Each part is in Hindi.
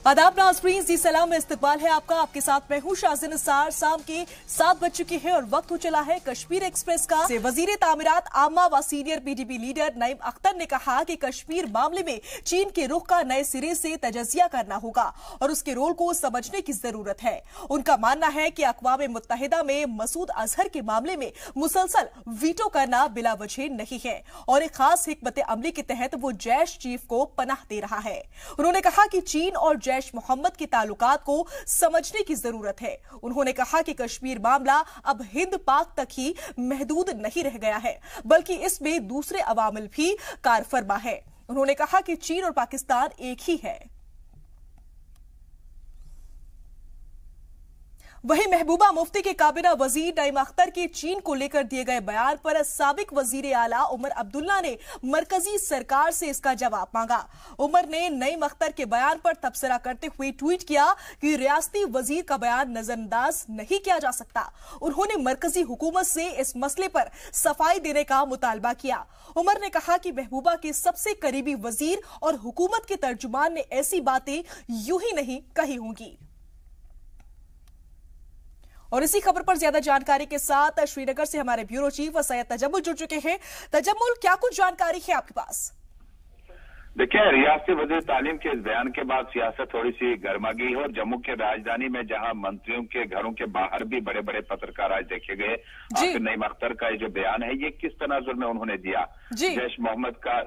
आदाब नाज़रीन, जी सलाम में इस्तकबाल है आपका। आपके साथ मैं हूं शाज़िन निसार। शाम के 7 बज चुके हैं और वक्त हो चला है कश्मीर एक्सप्रेस का। वजीर तामीरात आमा व senior PDP leader Naeem Akhtar ने कहा कि कश्मीर मामले में चीन के रुख का नए सिरे से तजज़िया करना होगा और उसके रोल को समझने की जरूरत है। उनका मानना है कि अक़वाम मुत्तहिदा में मसूद अजहर के मामले में मुसलसल वीटो करना बिला वजह नहीं है और एक खास हिकमत अमली के तहत वो जैश चीफ को पनाह दे रहा है। उन्होंने कहा कि चीन और जैश मोहम्मद के ताल्लुकात को समझने की जरूरत है। उन्होंने कहा कि कश्मीर मामला अब हिंद पाक तक ही महदूद नहीं रह गया है, बल्कि इसमें दूसरे अवामिल भी कारफरमा है। उन्होंने कहा कि चीन और पाकिस्तान एक ही है। वहीं महबूबा मुफ्ती के काबिना वजीर नईम अख्तर के चीन को लेकर दिए गए बयान पर साबिक वजीर आला उमर अब्दुल्ला ने मरकजी सरकार से इसका जवाब मांगा। उमर ने नईम अख्तर के बयान पर तबसरा करते हुए ट्वीट किया कि रियासती वजीर का बयान नजरअंदाज नहीं किया जा सकता। उन्होंने मरकजी हुकूमत से इस मसले पर सफाई देने का मुतालबा किया। उमर ने कहा कि महबूबा के सबसे करीबी वजीर और हुकूमत के तर्जुमान ने ऐसी बातें यूं ही नहीं कही होंगी। और इसी खबर पर ज्यादा जानकारी के साथ श्रीनगर से हमारे ब्यूरो चीफ सैयद तजम्मुल जुड़ चुके हैं। तजम्मुल, क्या कुछ जानकारी है आपके पास? देखिए, रियासती वजीर तालीम के इस बयान के बाद सियासत थोड़ी सी गर्मा गई है और जम्मू के राजधानी में जहां मंत्रियों के घरों के बाहर भी बड़े बड़े पत्रकार आज देखे गए। आखिर नईम अख्तर का ये जो बयान है, ये किस तनाजुर में उन्होंने दिया? जैश मोहम्मद का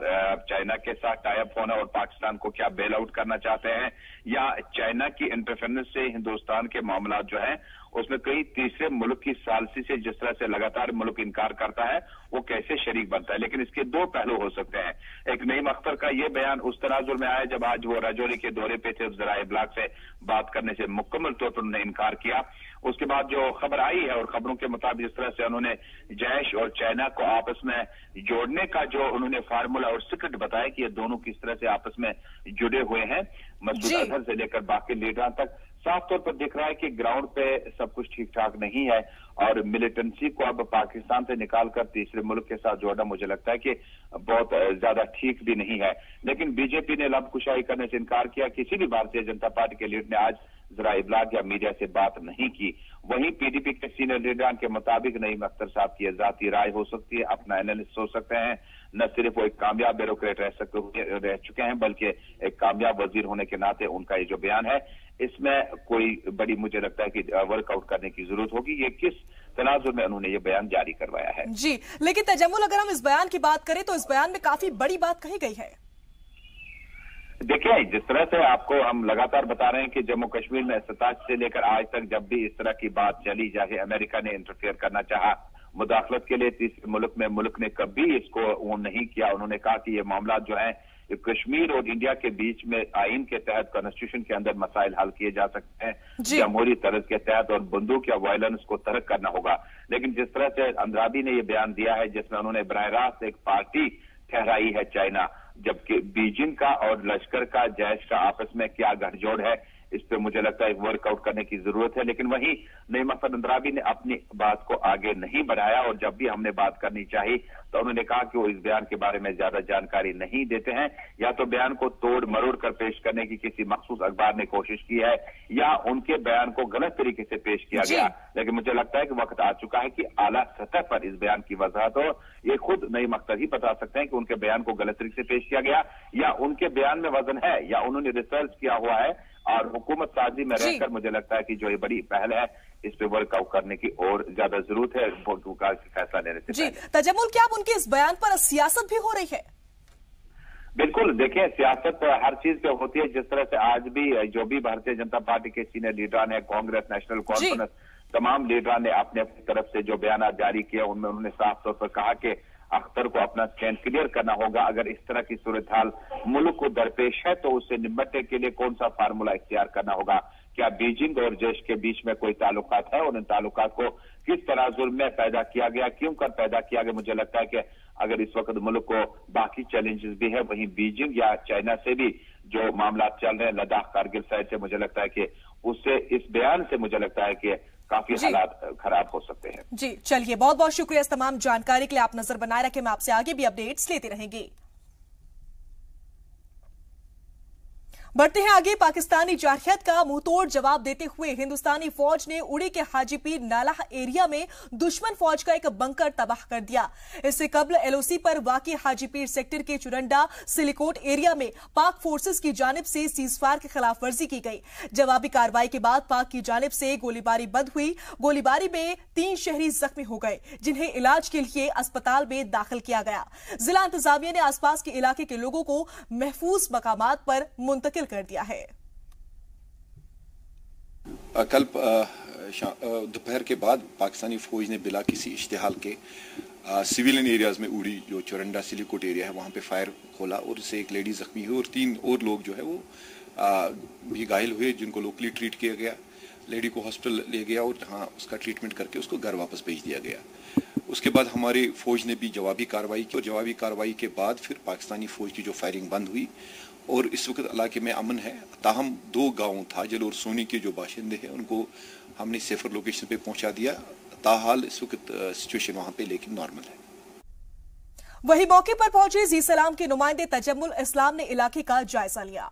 चाइना के साथ टाई अप होना और पाकिस्तान को क्या बेल आउट करना चाहते हैं, या चाइना की इंटरफेरेंस से हिंदुस्तान के मामला जो है उसमें कई तीसरे मुल्क की सालसी से जिस तरह से लगातार मुल्क इनकार करता है, वो कैसे शरीक बनता है। लेकिन इसके दो पहलू हो सकते हैं। एक, नईम अख्तर का ये बयान उस तनाजुर में आया जब आज वो राजौरी के दौरे पे थे, ज़राए इब्लाग से बात करने से मुकम्मल तौर पर उन्होंने इनकार किया। उसके बाद जो खबर आई है और खबरों के मुताबिक जिस तरह से उन्होंने जैश और चाइना को आपस में जोड़ने का जो उन्होंने फार्मूला और सीक्रेट बताया कि ये दोनों किस तरह से आपस में जुड़े हुए हैं, मसूद अजहर से लेकर बाकी लीडरों तक साफ तौर पर दिख रहा है कि ग्राउंड पे सब कुछ ठीक ठाक नहीं है और मिलिटेंसी को अब पाकिस्तान से निकालकर तीसरे मुल्क के साथ जोड़ना मुझे लगता है कि बहुत ज्यादा ठीक भी नहीं है। लेकिन बीजेपी ने लब कुशाई करने से इनकार किया। किसी भी भारतीय जनता पार्टी के लीडर ने आज ज़राए इब्लाग या मीडिया से बात नहीं की। वहीं पीडीपी के सीनियर लीडर के मुताबिक नईम अख्तर साहब की जाती राय हो सकती है, अपना एनालिसिस हो सकते हैं। न सिर्फ वो एक कामयाब ब्यूरोक्रेट रह चुके हैं, बल्कि एक कामयाब वजीर होने के नाते उनका ये जो बयान है, इसमें कोई बड़ी मुझे लगता है कि वर्कआउट करने की जरूरत होगी। ये किस तनाजुर में उन्होंने ये बयान जारी करवाया है। जी, लेकिन तजम्मुल, अगर हम इस बयान की बात करें तो इस बयान में काफी बड़ी बात कही गई है। देखिए, जिस तरह से आपको हम लगातार बता रहे हैं कि जम्मू कश्मीर में 27 से लेकर आज तक जब भी इस तरह की बात चली, चाहे अमेरिका ने इंटरफेयर करना चाहा मुदाखलत के लिए तीसरे मुल्क ने कभी इसको वो नहीं किया। उन्होंने कहा कि ये मामला जो है कश्मीर और इंडिया के बीच में आइन के तहत कॉन्स्टिट्यूशन के अंदर मसाइल हल किए जा सकते हैं, जमहूरी तर्ज के तहत, और बंदूक या वायलेंस को तर्क करना होगा। लेकिन जिस तरह से अंद्राबी ने यह बयान दिया है जिसमें उन्होंने बराह रास्त एक पार्टी ठहराई है चाइना, जबकि बीजिंग का और लश्कर का जैश का आपस में क्या गठजोड़ है, इस पर मुझे लगता है वर्कआउट करने की जरूरत है। लेकिन वहीं नईम अख्तर अंद्राबी ने अपनी बात को आगे नहीं बढ़ाया और जब भी हमने बात करनी चाहिए तो उन्होंने कहा कि वो इस बयान के बारे में ज्यादा जानकारी नहीं देते हैं। या तो बयान को तोड़ मरोड़ कर पेश करने की किसी मखसूस अखबार ने कोशिश की है, या उनके बयान को गलत तरीके से पेश किया गया। लेकिन मुझे लगता है कि वक्त आ चुका है कि आला सतह पर इस बयान की वजाहत हो। ये खुद नईम अख्तर ही बता सकते हैं कि उनके बयान को गलत तरीके से पेश किया गया, या उनके बयान में वजन है, या उन्होंने रिसर्च किया हुआ है और हुकूमत साजी में रहकर मुझे लगता है कि जो ये बड़ी पहल है इस पे वर्कआउट करने की और ज्यादा जरूरत है फैसला लेने से। जी तजम्मुल, क्या अब उनके इस बयान पर सियासत भी हो रही है? बिल्कुल, देखिए, सियासत हर चीज पे होती है। जिस तरह से आज भी जो भी भारतीय जनता पार्टी के सीनियर लीडर हैं, कांग्रेस, नेशनल कॉन्फ्रेंस, तमाम लीडर ने अपने अपनी तरफ से जो बयान जारी किया उनमें उन्होंने साफ तौर पर कहा कि अख्तर को अपना स्टैंड क्लियर करना होगा। अगर इस तरह की सूरत हाल मुल्क को दरपेश है तो उससे निपटने के लिए कौन सा फार्मूला इख्तियार करना होगा। क्या बीजिंग और जैश के बीच में कोई ताल्लुकात है और इन ताल्लुकात को किस तनाजुर में पैदा किया गया, क्यों कर पैदा किया गया। मुझे लगता है कि अगर इस वक्त मुल्क को बाकी चैलेंजेस भी है, वहीं बीजिंग या चाइना से भी जो मामला चल रहे हैं लद्दाख कारगिल साइड से, मुझे लगता है कि उससे इस बयान से मुझे लगता है कि काफी हालात खराब हो सकते हैं। जी चलिए, बहुत बहुत शुक्रिया इस तमाम जानकारी के लिए। आप नजर बनाए रखें, मैं आपसे आगे भी अपडेट्स लेते रहेंगे। बढ़ते हैं आगे। पाकिस्तानी जारहियत का मुंहतोड़ जवाब देते हुए हिंदुस्तानी फौज ने उड़ी के हाजीपीर नालाह एरिया में दुश्मन फौज का एक बंकर तबाह कर दिया। इससे कबल एलओसी पर वाक़ई हाजीपीर सेक्टर के चुरंडा सिलिकोट एरिया में पाक फोर्सेस की जानिब से सीजफायर की खिलाफ वर्जी की गई। जवाबी कार्रवाई के बाद पाक की जानिब से गोलीबारी बंद हुई। गोलीबारी में 3 शहरी जख्मी हो गए, जिन्हें इलाज के लिए अस्पताल में दाखिल किया गया। जिला इंतजामिया ने आसपास के इलाके के लोगों को महफूज मकामात पर मुंतकिल कर दिया है। कल दोपहर के बाद पाकिस्तानी फौज ने बिला किसी इश्तिहाल के सिविलियन एरियाज में उड़ी जो चुरंडा सिलिकोट एरिया है वहां पे फायर खोला और उससे एक लेडी जख्मी हुई और 3 और लोग जो है वो भी घायल हुए, जिनको लोकली ट्रीट किया गया। लेडी को हॉस्पिटल ले गया और जहां उसका ट्रीटमेंट करके उसको घर वापस भेज दिया गया। उसके बाद हमारी फौज ने भी जवाबी कार्रवाई की और जवाबी कार्रवाई के बाद फिर पाकिस्तानी फौज की जो फायरिंग बंद हुई और इस वक्त इलाके में अमन है। ताहम 2 गाँव थाजल और सोनी के जो बाशिंदे हैं उनको हमने सेफर लोकेशन पे पहुंचा दिया। ताहाल इस वक्त सिचुएशन वहां पे लेकिन नॉर्मल है। वही मौके पर पहुंचे जी सलाम के नुमाइंदे तजम्मुल इस्लाम ने इलाके का जायजा लिया।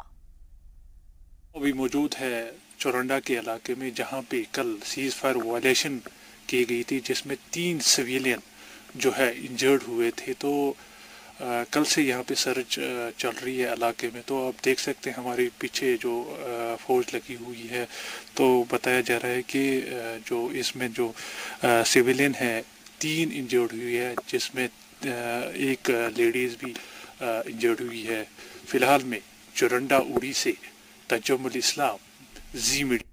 अभी मौजूद है चुरंडा के इलाके में, जहां पे कल सीज फायर वायलेशन की गई थी, जिसमें 3 सिविलियन जो है इंजर्ड हुए थे। तो कल से यहाँ पे सर्च चल रही है इलाके में। तो आप देख सकते हैं हमारे पीछे जो फौज लगी हुई है, तो बताया जा रहा है कि जो इसमें जो सिविलियन है 3 इंजर्ड हुई है, जिसमें एक लेडीज भी इंजर्ड हुई है। फिलहाल में चुरंडा उड़ी से तजम्मुल इस्लाम, जी मीडिया।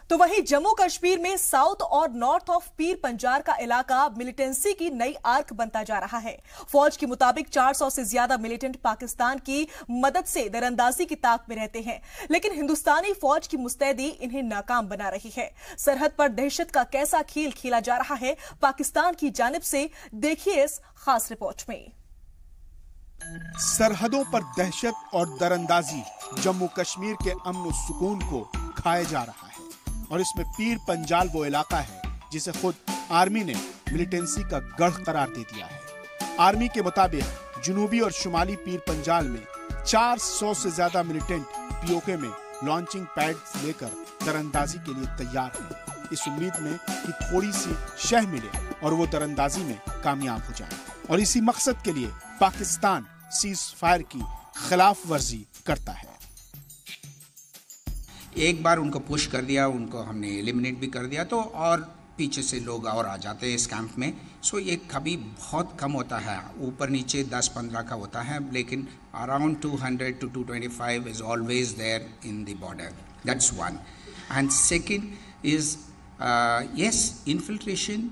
तो वहीं जम्मू कश्मीर में साउथ और नॉर्थ ऑफ पीर पंजार का इलाका मिलिटेंसी की नई आर्क बनता जा रहा है। फौज के मुताबिक 400 से ज्यादा मिलिटेंट पाकिस्तान की मदद से दरअंदाजी की ताक में रहते हैं, लेकिन हिंदुस्तानी फौज की मुस्तैदी इन्हें नाकाम बना रही है। सरहद पर दहशत का कैसा खेल खेला जा रहा है पाकिस्तान की जानिब से, देखिए इस खास रिपोर्ट में। सरहदों पर दहशत और दरअंदाजी जम्मू कश्मीर के अमन और सुकून को खाए जा रहा है और इसमें पीर पंजाल वो इलाका है जिसे खुद आर्मी ने मिलिटेंसी का गढ़ करार दे दिया है। आर्मी के मुताबिक जुनूबी और शुमाली पीर पंजाल में 400 से ज्यादा मिलिटेंट पीओके में लॉन्चिंग पैड्स लेकर दरअंदाजी के लिए तैयार हैं, इस उम्मीद में कि थोड़ी सी शह मिले और वो दरअंदाजी में कामयाब हो जाए। और इसी मकसद के लिए पाकिस्तान सीज फायर की खिलाफ वर्जी करता है। एक बार उनको पुश कर दिया, उनको हमने एलिमिनेट भी कर दिया, तो और पीछे से लोग और आ जाते हैं इस कैंप में। सो ये कभी बहुत कम होता है, ऊपर नीचे 10-15 का होता है, लेकिन around 200 to 225 is always there in the border. That's one. And second is yes, infiltration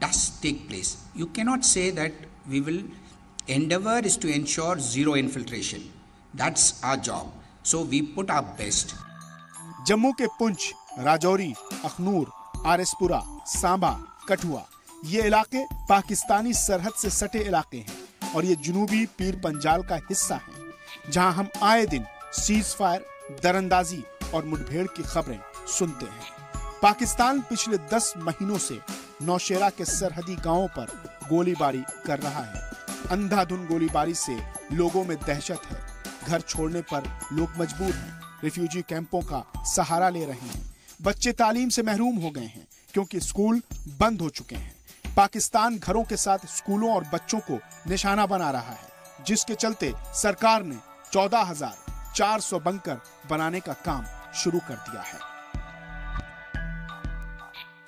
does take place. You cannot say that we will endeavor is to ensure zero infiltration. That's our job. So we put our best. Jammu के पुंछ, राजौरी, अखनूर, आरएसपुरा, सांबा, कठुआ ये इलाके पाकिस्तानी सरहद से सटे इलाके हैं और ये जुनूबी पीर पंजाल का हिस्सा हैं, जहां हम आए दिन सीज फायर, दरअंदाजी और मुठभेड़ की खबरें सुनते हैं। पाकिस्तान पिछले 10 महीनों से नौशेरा के सरहदी गांवों पर गोलीबारी कर रहा है। अंधाधुंध गोलीबारी से लोगों में दहशत है। घर छोड़ने पर लोग मजबूर हैं, रिफ्यूजी कैंपों का सहारा ले रहे हैं। बच्चे तालीम से महरूम हो गए हैं क्योंकि स्कूल बंद हो चुके हैं। पाकिस्तान घरों के साथ स्कूलों और बच्चों को निशाना बना रहा है, जिसके चलते सरकार ने 14,400 बंकर बनाने का काम शुरू कर दिया है।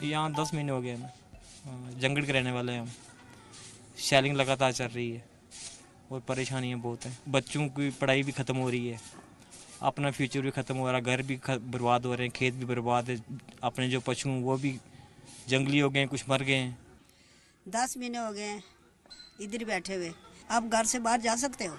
यहाँ 10 महीने हो गए हमें, जंगल के रहने वाले हैं हम। शेलिंग लगातार चल रही है और परेशानियाँ बहुत हैं। बच्चों की पढ़ाई भी ख़त्म हो रही है, अपना फ्यूचर भी ख़त्म हो रहा है, घर भी बर्बाद हो रहे हैं, खेत भी बर्बाद है, अपने जो पशु हैं वो भी जंगली हो गए हैं, कुछ मर गए हैं। 10 महीने हो गए हैं इधर बैठे हुए। आप घर से बाहर जा सकते हो?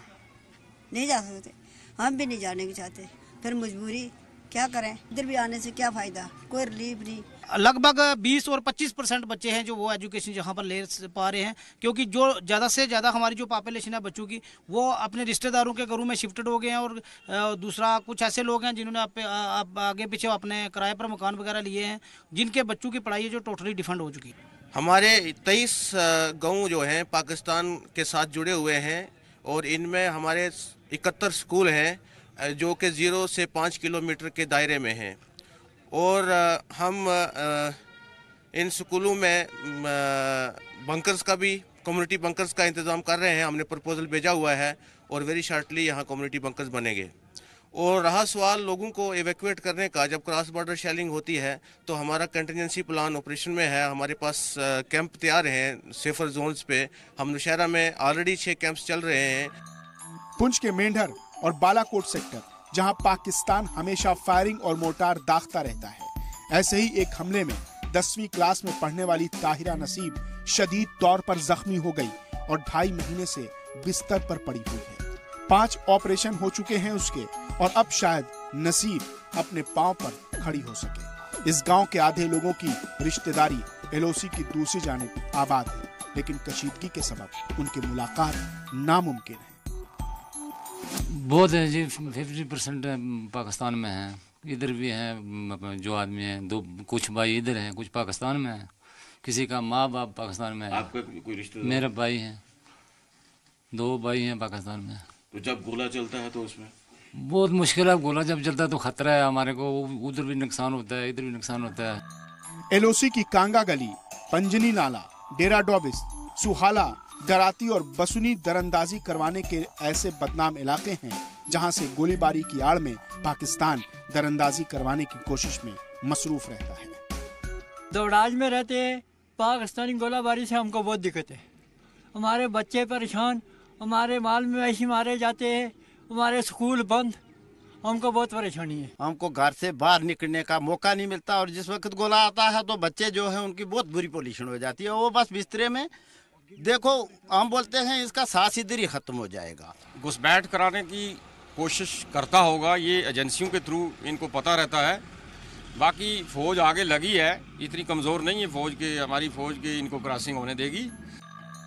नहीं जा सकते। हम भी नहीं जाने की चाहते, फिर मजबूरी क्या करें, इधर भी आने से क्या फ़ायदा, कोई रिलीफ नहीं। लगभग 20 और 25% बच्चे हैं जो वो एजुकेशन जहाँ पर ले पा रहे हैं, क्योंकि जो ज़्यादा से ज़्यादा हमारी जो पॉपुलेशन है बच्चों की वो अपने रिश्तेदारों के घरों में शिफ्टेड हो गए हैं। और दूसरा कुछ ऐसे लोग हैं जिन्होंने आगे पीछे अपने किराए पर मकान वगैरह लिए हैं, जिनके बच्चों की पढ़ाई है जो टोटली डिफंड हो चुकी है। हमारे 23 गाँव जो हैं पाकिस्तान के साथ जुड़े हुए हैं और इनमें हमारे 71 स्कूल हैं जो कि 0 से 5 किलोमीटर के दायरे में हैं। और हम इन स्कूलों में बंकर्स का भी, कम्युनिटी बंकर्स का इंतज़ाम कर रहे हैं। हमने प्रपोजल भेजा हुआ है और वेरी शॉर्टली यहाँ कम्युनिटी बंकर्स बनेंगे। और रहा सवाल लोगों को एवैक्यूएट करने का, जब क्रॉस बॉर्डर शेलिंग होती है तो हमारा कंटिजेंसी प्लान ऑपरेशन में है। हमारे पास कैंप तैयार हैं सेफर जोन्स पे। हम नौशहरा में ऑलरेडी 6 कैंप्स चल रहे हैं। पुंछ के मेंढर और बालाकोट सेक्टर, जहां पाकिस्तान हमेशा फायरिंग और मोर्टार दागता रहता है, ऐसे ही एक हमले में 10वीं क्लास में पढ़ने वाली ताहिरा नसीब शदीद तौर पर जख्मी हो गई और 2.5 महीने से बिस्तर पर पड़ी हुई है। 5 ऑपरेशन हो चुके हैं उसके और अब शायद नसीब अपने पांव पर खड़ी हो सके। इस गांव के आधे लोगों की रिश्तेदारी एलओसी की दूसरी जानिब आबाद है, लेकिन कशीदगी के सबब उनकी मुलाकात नामुमकिन है। बहुत है जी, 50% पाकिस्तान में हैं, इधर भी हैं जो आदमी हैं। दो कुछ भाई इधर हैं, कुछ पाकिस्तान में हैं। किसी का माँ बाप पाकिस्तान में है। आपका कोई रिश्तेदार? मेरे भाई हैं, 2 भाई हैं पाकिस्तान में। तो जब गोला चलता है तो उसमें बहुत मुश्किल है। गोला जब चलता है तो खतरा है हमारे को, उधर भी नुकसान होता है, इधर भी नुकसान होता है। एलओसी की कांगा गली, पंजनी नाला, डेरा डोबिस, सुहाला, गराती और बसुनी दरअंदाजी करवाने के ऐसे बदनाम इलाके हैं जहां से गोलीबारी की आड़ में पाकिस्तान दरअंदाजी करवाने की कोशिश में मसरूफ रहता है। दौड़ाज में रहते हैं, पाकिस्तानी गोलाबारी से हमको बहुत दिक्कत है। हमारे बच्चे परेशान, हमारे माल मवेशी मारे जाते हैं, हमारे स्कूल बंद, हमको बहुत परेशानी है। हमको घर से बाहर निकलने का मौका नहीं मिलता और जिस वक्त गोला आता है तो बच्चे जो है उनकी बहुत बुरी पोजीशन हो जाती है। वो बस बिस्तरे में, देखो हम बोलते हैं इसका सांस इधर ही खत्म हो जाएगा। घुसपैठ कराने की कोशिश करता होगा, ये एजेंसियों के थ्रू इनको पता रहता है। बाकी फौज आगे लगी है, इतनी कमजोर नहीं है फौज के, हमारी फौज के इनको क्रॉसिंग होने देगी।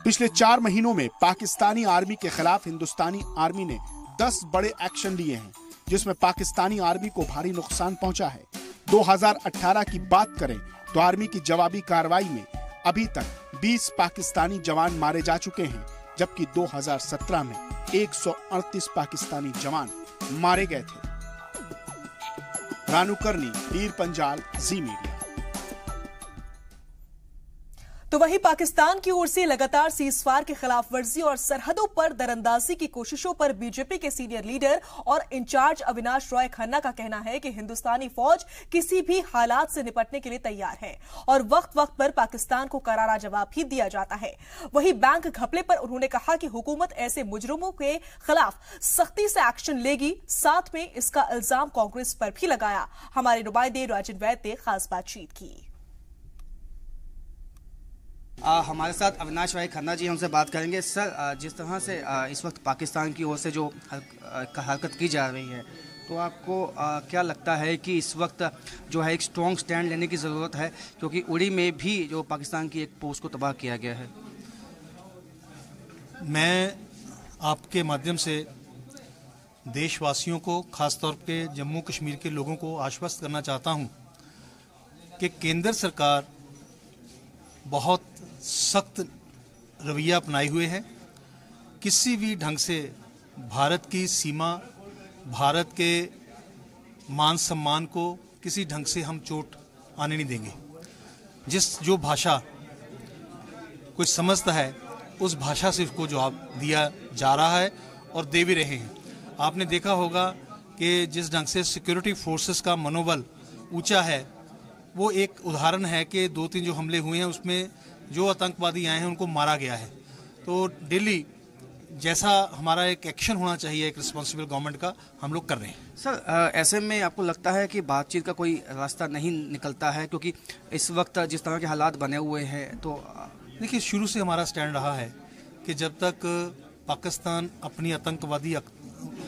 पिछले 4 महीनों में पाकिस्तानी आर्मी के खिलाफ हिंदुस्तानी आर्मी ने 10 बड़े एक्शन लिए हैं, जिसमें पाकिस्तानी आर्मी को भारी नुकसान पहुंचा है। 2018 की बात करें तो आर्मी की जवाबी कार्रवाई में अभी तक 20 पाकिस्तानी जवान मारे जा चुके हैं, जबकि 2017 में 138 पाकिस्तानी जवान मारे गए थे। रानू करनी, पीर पंजाल, जी मीडिया। तो वहीं पाकिस्तान की ओर से लगातार सीजफायर की खिलाफ वर्जी और सरहदों पर दरअंदाजी की कोशिशों पर बीजेपी के सीनियर लीडर और इंचार्ज अविनाश रॉय खन्ना का कहना है कि हिंदुस्तानी फौज किसी भी हालात से निपटने के लिए तैयार है और वक्त वक्त पर पाकिस्तान को करारा जवाब भी दिया जाता है। वहीं बैंक घपले पर उन्होंने कहा कि हुकूमत ऐसे मुजरिमों के खिलाफ सख्ती से एक्शन लेगी, साथ में इसका इल्जाम कांग्रेस पर भी लगाया। हमारे नुमाइंदे राजन वैद ने खास बातचीत की। हमारे साथ अविनाश भाई खन्ना जी हमसे बात करेंगे। सर, जिस तरह से इस वक्त पाकिस्तान की ओर से जो हरकत की जा रही है, तो आपको क्या लगता है कि इस वक्त जो है एक स्ट्रॉन्ग स्टैंड लेने की ज़रूरत है, क्योंकि उड़ी में भी जो पाकिस्तान की एक पोस्ट को तबाह किया गया है? मैं आपके माध्यम से देशवासियों को, खासतौर पे जम्मू कश्मीर के लोगों को आश्वस्त करना चाहता हूं कि केंद्र सरकार बहुत सख्त रवैया अपनाए हुए है। किसी भी ढंग से भारत की सीमा, भारत के मान सम्मान को किसी ढंग से हम चोट आने नहीं देंगे। जो भाषा कोई समझता है उस भाषा से उसको जवाब दिया जा रहा है और दे भी रहे हैं। आपने देखा होगा कि जिस ढंग से सिक्योरिटी फोर्सेस का मनोबल ऊंचा है, वो एक उदाहरण है कि 2-3 जो हमले हुए हैं उसमें जो आतंकवादी आए हैं उनको मारा गया है। तो दिल्ली जैसा हमारा एक एक्शन होना चाहिए एक रिस्पॉन्सिबल गवर्नमेंट का, हम लोग कर रहे हैं। सर, ऐसे में आपको लगता है कि बातचीत का कोई रास्ता नहीं निकलता है, क्योंकि इस वक्त जिस तरह के हालात बने हुए हैं? तो देखिए, शुरू से हमारा स्टैंड रहा है कि जब तक पाकिस्तान अपनी आतंकवादी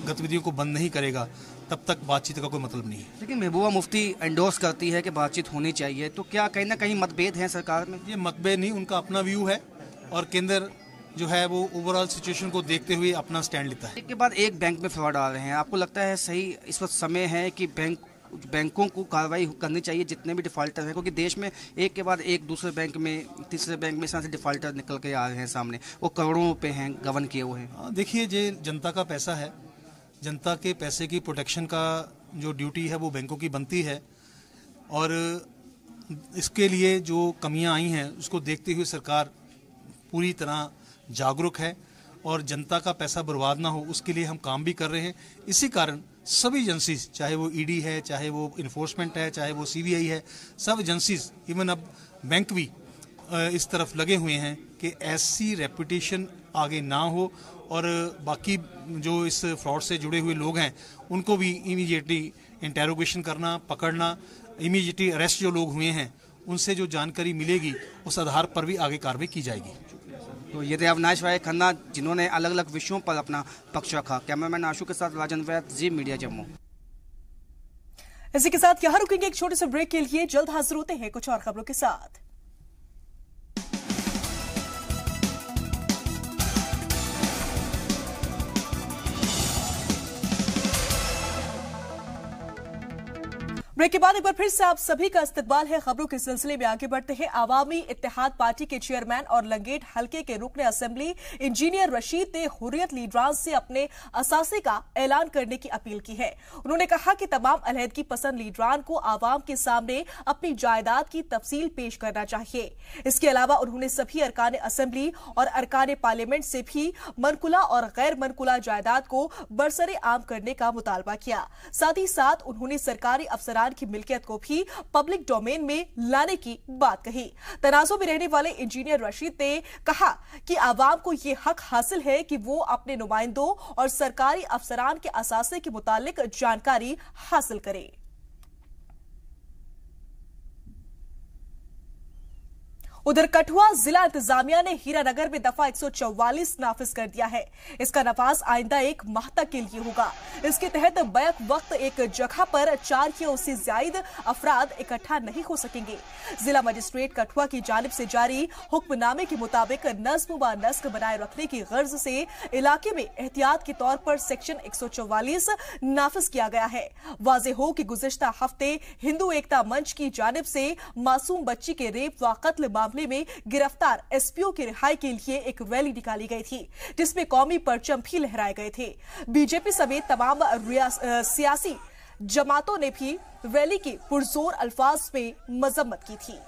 गतिविधियों को बंद नहीं करेगा तब तक बातचीत का कोई मतलब नहीं है। लेकिन महबूबा मुफ्ती एंडोर्स करती है कि बातचीत होनी चाहिए, तो क्या कहीं ना कहीं मतभेद हैं सरकार में? ये मतभेद नहीं, उनका अपना व्यू है और केंद्र जो है वो ओवरऑल सिचुएशन को देखते हुए अपना स्टैंड लेता है। एक के बाद एक बैंक में फ्रॉड आ रहे हैं, आपको लगता है सही इस वक्त समय है कि बैंक बैंकों को कार्रवाई करनी चाहिए जितने भी डिफ़ॉल्टर हैं, क्योंकि देश में एक के बाद एक दूसरे बैंक में, तीसरे बैंक में इस तरह से डिफ़ॉल्टर निकल के आ रहे हैं सामने, वो करोड़ों रुपए हैं गबन किए हुए हैं। देखिए, ये जनता का पैसा है, जनता के पैसे की प्रोटेक्शन का जो ड्यूटी है वो बैंकों की बनती है, और इसके लिए जो कमियां आई हैं उसको देखते हुए सरकार पूरी तरह जागरूक है और जनता का पैसा बर्बाद ना हो उसके लिए हम काम भी कर रहे हैं। इसी कारण सभी एजेंसीज, चाहे वो ईडी है, चाहे वो इन्फोर्समेंट है, चाहे वो सीबीआई है, सब एजेंसीज, इवन अब बैंक भी इस तरफ लगे हुए हैं कि ऐसी रेपुटेशन आगे ना हो, और बाकी जो इस फ्रॉड से जुड़े हुए लोग हैं उनको भी इमीडिएटली इंटेरोगेशन करना, पकड़ना, इमीडिएटली अरेस्ट जो लोग हुए हैं उनसे जो जानकारी मिलेगी उस आधार पर भी आगे कार्रवाई की जाएगी। तो ये थे अविनाश भाई खन्ना, जिन्होंने अलग अलग विषयों पर अपना पक्ष रखा। कैमरामैन आशु के साथ राजन वैद, जी मीडिया जम्मू। इसी के साथ यहाँ रुकेंगे एक छोटे से ब्रेक के लिए, जल्द हाजिर होते हैं कुछ और खबरों के साथ। ब्रेक के बाद एक बार फिर से आप सभी का इस्तकबाल है। खबरों के सिलसिले में आगे बढ़ते हैं। अवामी इत्तेहाद पार्टी के चेयरमैन और लंगेट हलके के रुकने असेंबली इंजीनियर रशीद ने हुर्रियत लीडरान से अपने असासे का ऐलान करने की अपील की है। उन्होंने कहा कि तमाम अलहदगी पसंद लीडरान को आवाम के सामने अपनी जायदाद की तफसील पेश करना चाहिए। इसके अलावा उन्होंने सभी अरकान असेंबली और अरकान पार्लियामेंट से भी मनकुला और गैर मनकुला जायदाद को बरसरे आम करने का मुतालबा किया। साथ ही साथ उन्होंने सरकारी अफसरान की मिल्कियत को भी पब्लिक डोमेन में लाने की बात कही। तनाज़ुर में रहने वाले इंजीनियर रशीद ने कहा कि आवाम को यह हक हासिल है कि वो अपने नुमाइंदों और सरकारी अफसरान के असासे के मुतालिक जानकारी हासिल करें। उधर कठुआ जिला इंतजामिया ने हीरानगर में दफा 144 नाफिज कर दिया है। इसका नफाज आइंदा एक माह तक के लिए होगा। इसके तहत बैक वक्त एक जगह पर 4 या उससे ज्यादा अफराद इकट्ठा नहीं हो सकेंगे। जिला मजिस्ट्रेट कठुआ की जानिब से जारी हुक्मनामे के मुताबिक नज्म व नस्क बनाए रखने की गर्ज से इलाके में एहतियात के तौर पर सेक्शन 144 नाफिज किया गया है। वाज़ेह हो कि गुज़िश्ता हफ्ते हिंदू एकता मंच की जानिब से मासूम बच्ची के रेप व कत्ल मामले में गिरफ्तार एसपीओ की रिहाई के लिए एक रैली निकाली गई थी, जिसमें कौमी परचम भी लहराए गए थे। बीजेपी समेत तमाम सियासी जमातों ने भी रैली की पुरजोर अल्फाज में मजम्मत की थी।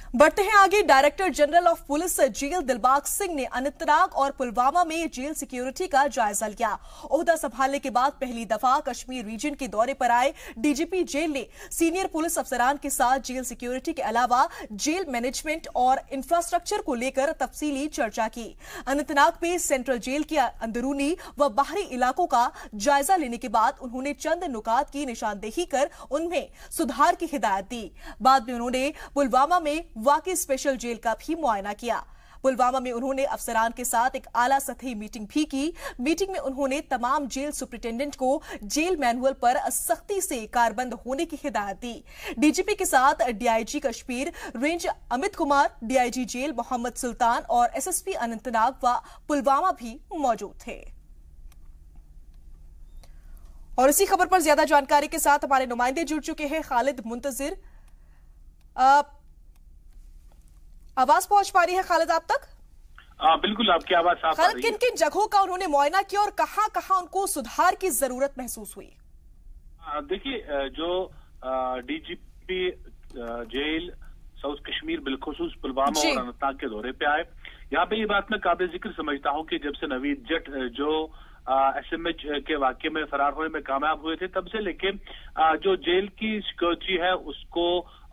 बढ़ते हैं आगे। Director general of police jail Dilbagh Singh ने अनंतनाग और पुलवामा में जेल सिक्योरिटी का जायजा लिया। ओहदा संभालने के बाद पहली दफा कश्मीर रीजन के दौरे पर आए डीजीपी जेल ने सीनियर पुलिस अफसरान के साथ जेल सिक्योरिटी के अलावा जेल मैनेजमेंट और इंफ्रास्ट्रक्चर को लेकर तफसीली चर्चा की। अनंतनाग में सेंट्रल जेल के अंदरूनी व बाहरी इलाकों का जायजा लेने के बाद उन्होंने चंद नुकात की निशानदेही कर उनमें सुधार की हिदायत दी। बाद में उन्होंने पुलवामा में वाकई स्पेशल जेल का भी मुआयना किया। पुलवामा में उन्होंने अफसरान के साथ एक आला सतही मीटिंग भी की। मीटिंग में उन्होंने तमाम जेल सुप्रिंटेंडेंट को जेल मैनुअल पर सख्ती से कारबंद होने की हिदायत दी। डीजीपी के साथ DIG Kashmir range Amit Kumar, DIG jail Mohammad Sultan और एसएसपी अनंतनाग व पुलवामा भी मौजूद थे। और इसी खबर पर ज्यादा जानकारी के साथ हमारे नुमाइंदे जुड़ चुके हैं। खालिद मुंतजिर, आवाज पहुंच पा रही है खालिद आप तक? बिल्कुल, आपकी आवाज साफ आ रही है। किन किन जगहों का उन्होंने मुआयना किया और कहां कहां उनको सुधार की जरूरत महसूस हुई? देखिए, जो डीजीपी जेल साउथ कश्मीर बिलखुसूस पुलवामा और अनंतनाग के दौरे पे आए, यहाँ पे ये बात मैं काबिल जिक्र समझता हूँ कि जब से नवीद जट जो एसएमएच के वाकये में फरार होने में कामयाब हुए थे, तब से लेके जो जेल की सिक्योरिटी है उसको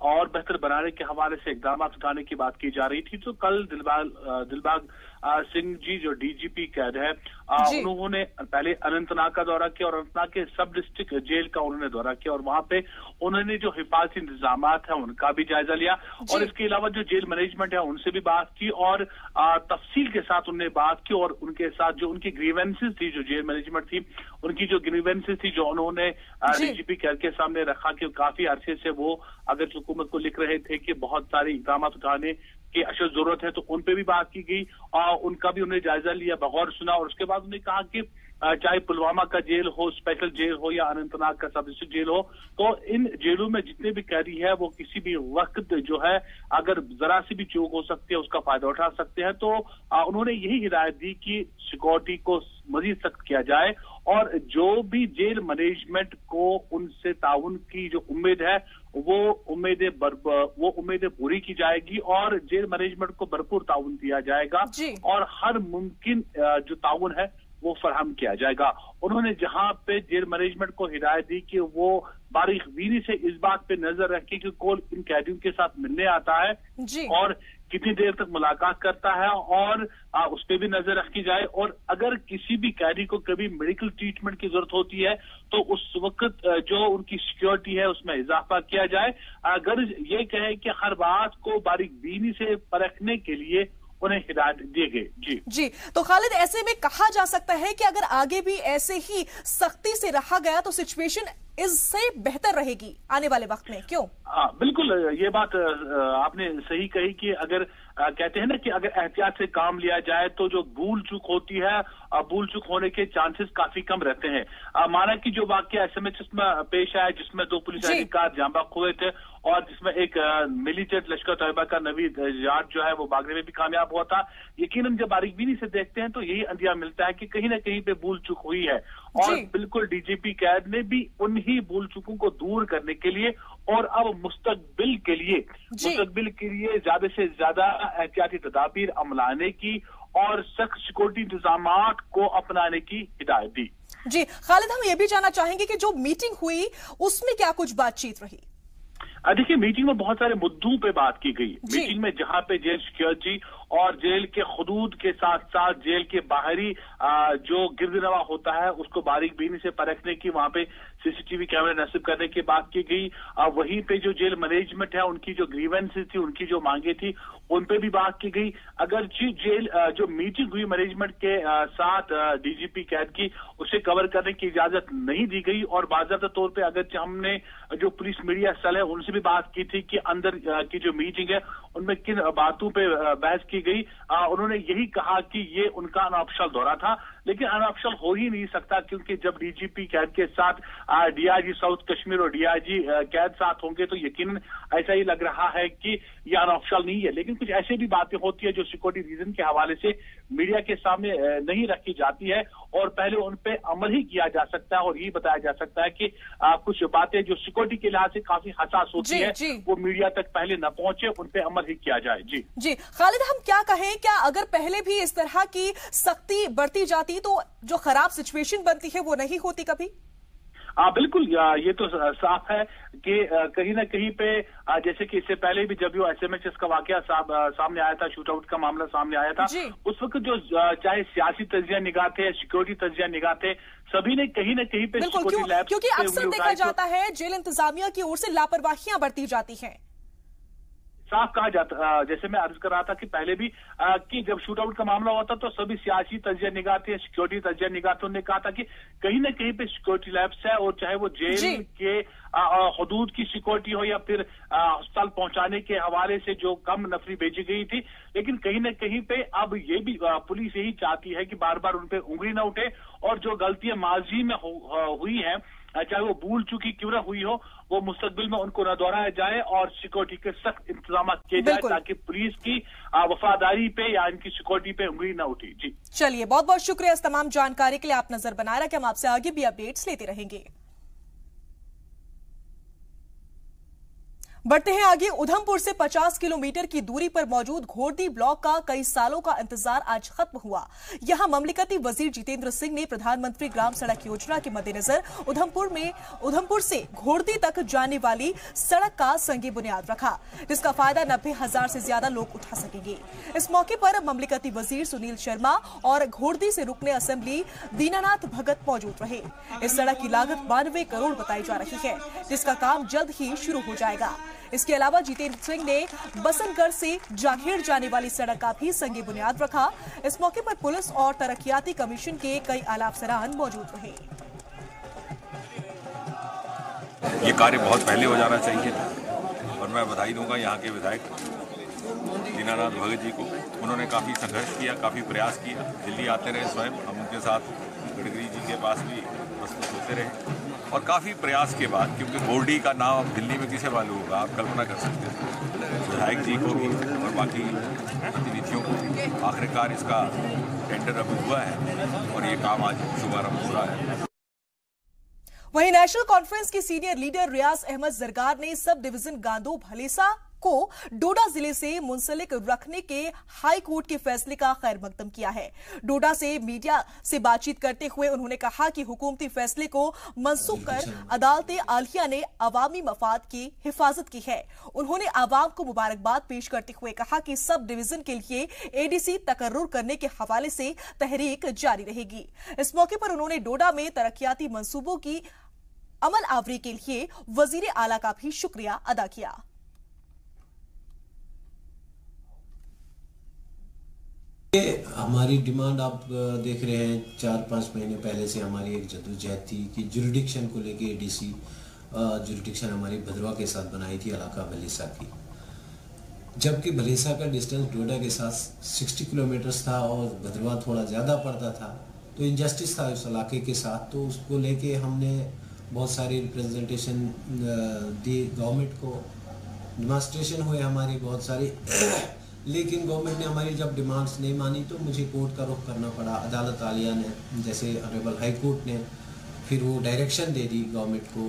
और बेहतर बनाने के हवाले से इकदाम उठाने की बात की जा रही थी। तो कल दिलबाग सिंह जी जो डीजीपी कैद है, उन्होंने पहले अनंतनाग का दौरा किया और अनंतनाग के सब डिस्ट्रिक्ट जेल का उन्होंने दौरा किया और वहां पे उन्होंने जो हिफाजती इंतजाम है उनका भी जायजा लिया और इसके अलावा जो जेल मैनेजमेंट है उनसे भी बात की और तफसील के साथ उन्होंने बात की और उनके साथ जो उनकी ग्रीवेंसेस थी, जो जेल मैनेजमेंट थी उनकी जो ग्रीवेंसेस थी, जो उन्होंने डीजीपी कैद के सामने रखा कि काफी अरसे से वो अगर हुकूमत को लिख रहे थे कि बहुत सारे इकदाम उठाने की अशद जरूरत है, तो उन पे भी बात की गई और उनका भी उन्होंने जायजा लिया, बगौर सुना। और उसके बाद उन्होंने कहा कि चाहे पुलवामा का जेल हो, स्पेशल जेल हो या अनंतनाग का सब डिस्ट्रिक्ट जेल हो, तो इन जेलों में जितने भी कैदी है वो किसी भी वक्त जो है अगर जरा सी भी चूक हो सकती है उसका फायदा उठा सकते हैं। तो उन्होंने यही हिदायत दी कि सिक्योरिटी को मजीद सख्त किया जाए और जो भी जेल मैनेजमेंट को उनसे ताउन की जो उम्मीद है वो उम्मीदें पूरी की जाएगी और जेल मैनेजमेंट को भरपूर ताउन दिया जाएगा और हर मुमकिन जो ताउन है वो फराहम किया जाएगा। उन्होंने जहां पे जेल मैनेजमेंट को हिदायत दी कि वो बारीकबीनी से इस बात पे नजर रखे कि कौन इन कैदियों के साथ मिलने आता है और कितनी देर तक मुलाकात करता है और उस पर भी नजर रखी जाए। और अगर किसी भी कैदी को कभी मेडिकल ट्रीटमेंट की जरूरत होती है तो उस वक्त जो उनकी सिक्योरिटी है उसमें इजाफा किया जाए। अगर ये कहे कि हर बात को बारीकबीनी से परखने के लिए उन्हें हिदायत दिए गए। जी, तो खालिद, ऐसे में कहा जा सकता है कि अगर आगे भी ऐसे ही सख्ती से रहा गया तो सिचुएशन इससे बेहतर रहेगी आने वाले वक्त में, क्यों? बिल्कुल, ये बात आपने सही कही कि अगर कहते हैं ना कि अगर एहतियात से काम लिया जाए तो जो भूल चूक होती है, भूल चूक होने के चांसेस काफी कम रहते हैं। माना कि जो वाकया एसएमएच में पेश आया जिसमें 2 पुलिस एहलकार जांबाग हुए थे और जिसमें एक मिलिटेंट लश्कर तैयबा का नवीद याद जो है वो भागने में भी कामयाब हुआ था, यकीनन जब बारीकबीनी से देखते हैं तो यही अंदिया मिलता है कि कहीं ना कहीं पे भूल चूक हुई है और बिल्कुल डीजीपी कैद ने भी उन्हीं भूल चूकों को दूर करने के लिए और अब मुस्तकबिल के लिए ज्यादा से ज्यादा एहतियाती तदाबीर अमलाने की और सख्त सिक्योरिटी इंतजाम को अपनाने की हिदायत दी। जी खालिद, हम ये भी जानना चाहेंगे कि जो मीटिंग हुई उसमें क्या कुछ बातचीत रही? देखिए, मीटिंग में बहुत सारे मुद्दों पे बात की गई। मीटिंग में जहां पे जेल सिक्योरिटी और जेल के हुदूद के साथ साथ जेल के बाहरी जो गिरदनवा होता है उसको बारीकबीनी से परखने की, वहां पे सीसीटीवी कैमरे नस्ब करने की बात की गई। वहीं पे जो जेल मैनेजमेंट है उनकी जो ग्रीवेंसेस थी, उनकी जो मांगे थी, उन पे भी बात की गई। अगर जेल जो मीटिंग हुई मैनेजमेंट के साथ डीजीपी कैद की, उसे कवर करने की इजाजत नहीं दी गई और बाज़ाब्ता तौर पे अगर हमने जो पुलिस मीडिया सेल है उनसे भी बात की थी कि अंदर की जो मीटिंग है उनमें किन बातों पे बहस की गई। उन्होंने यही कहा कि ये उनका अनऑफिशियल दौरा था, लेकिन अनऑफिशियल हो ही नहीं सकता क्योंकि जब डीजीपी कैद के साथ डीआईजी साउथ कश्मीर और डीआईजी कैद साथ होंगे तो यकीनन ऐसा ही लग रहा है कि ये अनऑफिशियल नहीं है। लेकिन कुछ ऐसी भी बातें होती है जो सिक्योरिटी रीजन के हवाले से मीडिया के सामने नहीं रखी जाती है और पहले उन पे अमल ही किया जा सकता है और यही बताया जा सकता है कि कुछ बातें जो सिक्योरिटी के लिहाज से काफी हसास होती है वो मीडिया तक पहले न पहुंचे, उन पे अमल ही किया जाए। जी खालिद, हम क्या कहें, क्या अगर पहले भी इस तरह की सख्ती बरती जाती तो जो खराब सिचुएशन बनती है वो नहीं होती कभी? बिल्कुल, ये तो साफ है कि कहीं ना कहीं पे जैसे कि इससे पहले भी जब वो एसएमएच का वाकया सामने आया था, शूटआउट का मामला सामने आया था, उस वक्त जो चाहे सियासी तजिया निगाह थे, सिक्योरिटी तजिया निगाह थे, सभी ने कहीं ना कहीं पे सिक्योरिटी लैब, क्योंकि अक्सर देखा जाता है जेल इंतजामिया की ओर से लापरवाहियां बरती जाती हैं। साफ कहा जाता, जैसे मैं अर्ज कर रहा था कि पहले भी कि जब शूटआउट का मामला हुआ था तो सभी सियासी तजिया निगाह थे, सिक्योरिटी तजिया निगाह थे, उन्होंने कहा था कि कहीं ना कहीं पे सिक्योरिटी लैब्स है और चाहे वो जेल के हुदूद की सिक्योरिटी हो या फिर अस्पताल पहुंचाने के हवाले से जो कम नफरी भेजी गई थी, लेकिन कहीं ना कहीं पे अब ये भी पुलिस यही चाहती है कि बार बार उन पे उंगली न उठे और जो गलतियां माजी में हुई हैं, चाहे वो भूल चुकी क्यों न हुई हो, वो मुस्तकबिल में उनको न दोहराया जाए और सिक्योरिटी के सख्त इंतजाम किए जाए ताकि पुलिस की वफादारी पे या इनकी सिक्योरिटी पे उंगली न उठी। जी चलिए, बहुत बहुत शुक्रिया इस तमाम जानकारी के लिए। आप नजर बनाए रखें, हम आपसे आगे भी अपडेट्स लेते रहेंगे। बढ़ते हैं आगे। उधमपुर से 50 किलोमीटर की दूरी पर मौजूद घोरदी ब्लॉक का कई सालों का इंतजार आज खत्म हुआ। यहां ममलिकती वजीर जितेंद्र सिंह ने प्रधानमंत्री ग्राम सड़क योजना के मद्देनजर उधमपुर से घोरदी तक जाने वाली सड़क का संगे बुनियाद रखा, जिसका फायदा 90,000 से ज्यादा लोग उठा सकेंगे। इस मौके पर ममलिकती वजीर सुनील शर्मा और घोरदी से रुकने असेंबली दीनानाथ भगत मौजूद रहे। इस सड़क की लागत 92 करोड़ बताई जा रही है, जिसका काम जल्द ही शुरू हो जाएगा। इसके अलावा जितेंद्र सिंह ने बसंतगढ़ से जाखेड़ जाने वाली सड़क का भी संगे बुनियाद रखा। इस मौके पर पुलिस और तरक्याती कमीशन के कई आला अफसरान मौजूद रहे। ये कार्य बहुत पहले हो जाना चाहिए था और मैं बधाई दूंगा यहाँ के विधायक दीनानाथ भगत जी को। उन्होंने काफ़ी संघर्ष किया, काफ़ी प्रयास किया, दिल्ली आते रहे स्वयं, हम उनके साथ गडकरी जी के पास भी प्रस्तुत होते रहे और काफ़ी प्रयास के बाद, क्योंकि गोल्डी का नाम अब दिल्ली में किसे मालूम होगा, आप कल्पना कर सकते हैं, विधायक जी को भी और बाकी प्रतिनिधियों को भी, आखिरकार इसका टेंडर अब हुआ है और ये काम आज शुभारंभ हो रहा है। वहीं नेशनल कॉन्फ्रेंस की सीनियर लीडर रियाज अहमद जरगार ने सब डिवीजन गांदो भलेसा को डोडा जिले से मुंसलिक रखने के हाई कोर्ट के फैसले का खैर मकदम किया है। डोडा से मीडिया से बातचीत करते हुए उन्होंने कहा कि हुकूमती फैसले को मनसूख कर अदालत आलिया ने अवामी मफाद की हिफाजत की है। उन्होंने आवाम को मुबारकबाद पेश करते हुए कहा कि सब डिवीजन के लिए एडीसी तकर्रुर करने के हवाले से तहरीक जारी रहेगी। इस मौके पर उन्होंने डोडा में तरक्याती मंसूबों की अमल आवरी के लिए वजीर आला का भी शुक्रिया अदा किया। हमारी डिमांड आप देख रहे हैं, 4-5 महीने पहले से हमारी एक जद्दोजहद थी कि जुरिडिक्शन को लेके एडीसी जुरिडिक्शन हमारी भद्रवा के साथ बनाई थी इलाका भलेसा की, जबकि भलेसा का डिस्टेंस डोडा के साथ 60 किलोमीटर था और भद्रवा थोड़ा ज़्यादा पड़ता था, तो इनजस्टिस था उस इलाके के साथ। तो उसको लेके हमने बहुत सारी रिप्रेजेंटेशन दी गवर्नमेंट को, डेमोन्स्ट्रेशन हुए हमारी बहुत सारी लेकिन गवर्नमेंट ने हमारी जब डिमांड्स नहीं मानी तो मुझे कोर्ट का रुख करना पड़ा। अदालत आलिया ने, जैसे ऑनरेबल हाई कोर्ट ने फिर वो डायरेक्शन दे दी गवर्नमेंट को,